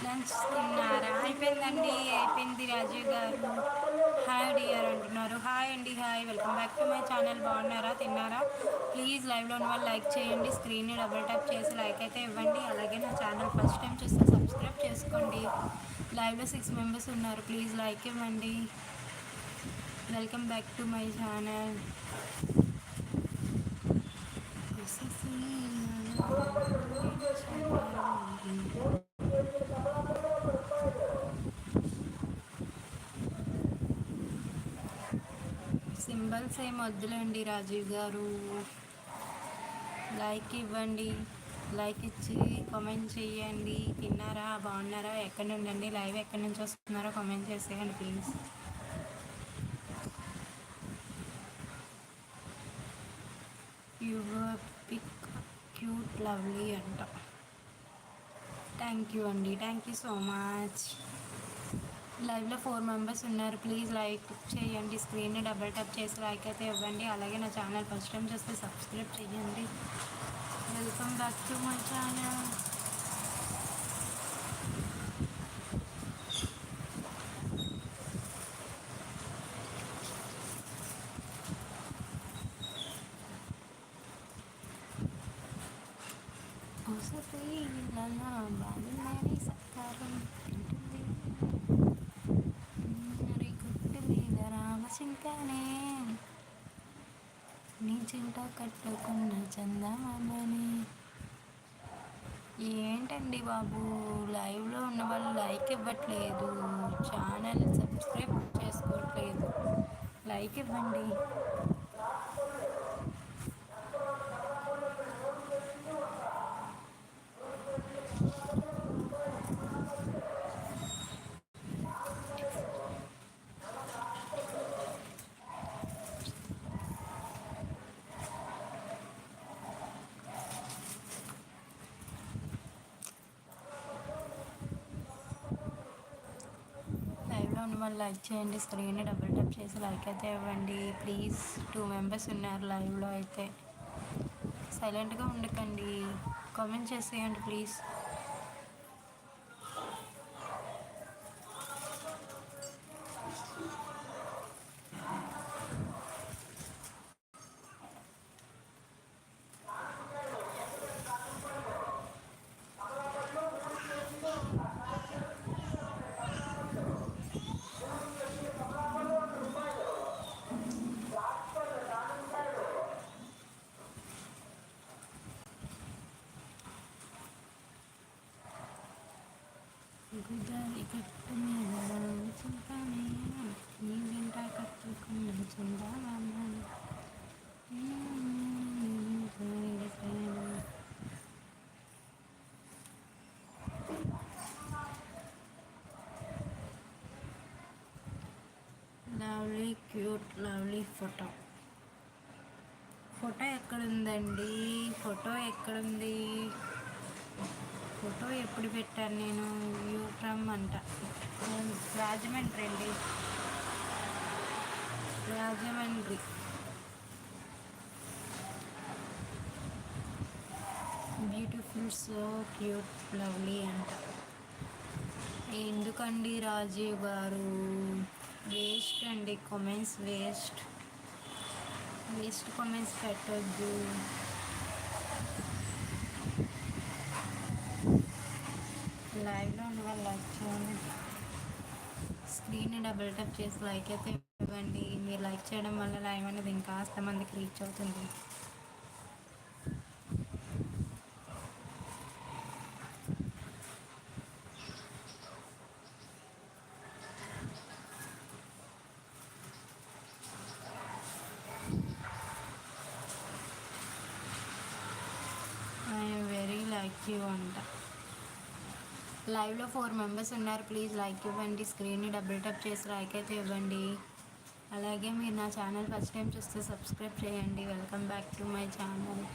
Lunch తిన్నారా? అయిపోయిందండి, అయిపోయింది. రాజీవ్ గారు హాయ్ డియర్ అంటున్నారు. హాయ్ అండి, hi, welcome back to my channel. బాగున్నారా? తిన్నారా? ప్లీజ్ లైవ్లో ఉన్న వాళ్ళు లైక్ చేయండి. స్క్రీన్ని డబుల్ ట్యాప్ చేసి లైక్ అయితే ఇవ్వండి. అలాగే నా ఛానల్ ఫస్ట్ టైం చూస్తే సబ్స్క్రైబ్ చేసుకోండి. లైవ్లో 6 మెంబర్స్ ఉన్నారు. ప్లీజ్ లైక్ ఇవ్వండి. Welcome back to my channel. Symbols ఏం వద్దులేండి రాజీవ్ గారు. లైక్ ఇవ్వండి. లైక్ ఇచ్చి కామెంట్ చేయండి. తిన్నారా? బాగున్నారా? ఎక్కడి నుండి అండి? లైవ్ ఎక్కడి నుంచి వస్తున్నారో కామెంట్ చేసేయండి please. Your pic cute lovely అంట. థ్యాంక్ యూ అండి, థ్యాంక్ యూ సో మచ్. లైవ్లో 4 మెంబర్స్ ఉన్నారు. ప్లీజ్ లైక్ చేయండి. స్క్రీన్ని డబుల్ ట్యాప్ చేసి లైక్ అయితే ఇవ్వండి. అలాగే నా ఛానల్ ఫస్ట్ టైం చూస్తే సబ్స్క్రైబ్ చేయండి. Welcome back to my channel. బాగున్నాయి సత్కారం ఉంటుంది మరి గుట్టు మీద రామశంకనే నీ చింట కట్టుకున్న చందమామని. ఏంటండి బాబు, లైవ్లో ఉన్న వాళ్ళు లైక్ ఇవ్వట్లేదు, ఛానల్ సబ్స్క్రైబ్ చేసుకోవట్లేదు. లైక్ ఇవ్వండి. వాళ్ళు లైక్ చేయండి. స్క్రీన్ని డబుల్ ట్యాప్ చేసి లైక్ అయితే ఇవ్వండి ప్లీజ్. 2 మెంబర్స్ ఉన్నారు లైవ్లో. అయితే సైలెంట్గా ఉండకండి, కామెంట్ చేసేయండి ప్లీజ్. గుజారి కట్టు మీద చింతానే నీ వెంట కట్టుకున్న చిందామా. Lovely cute lovely photo. Photo ఎక్కడుందండి? ఫోటో ఎక్కడుంది? ఫోటో ఎప్పుడు పెట్టాను నేను? వ్యూ ఫ్రమ్ అంట. రాజమండ్రి అండి, Rajahmundry. Beautiful, so cute, lovely అంట. ఎందుకండి రాజీవ్ గారు, వేస్ట్ అండి కామెంట్స్, వేస్ట్ వేస్ట్ కామెంట్స్ పెట్టొద్దు. లైవ్లో ఉన్న వాళ్ళు లైక్ చేయండి. స్క్రీన్ని డబుల్ ట్యాప్ చేసి లైక్ అయితే ఇవ్వండి. మీరు లైక్ చేయడం వల్ల లైవ్ అనేది ఇంకాస్త మందికి రీచ్ అవుతుంది. ఐఎమ్ వెరీ లైక్ యూ అంట. లైవ్లో 4 మెంబర్స్ ఉన్నారు. ప్లీజ్ లైక్ ఇవ్వండి. స్క్రీన్ని డబుల్ ట్యాప్ చేసి లైక్ అయితే ఇవ్వండి. అలాగే మీరు నా ఛానల్ ఫస్ట్ టైం చూస్తే సబ్స్క్రైబ్ చేయండి. Welcome back to my channel.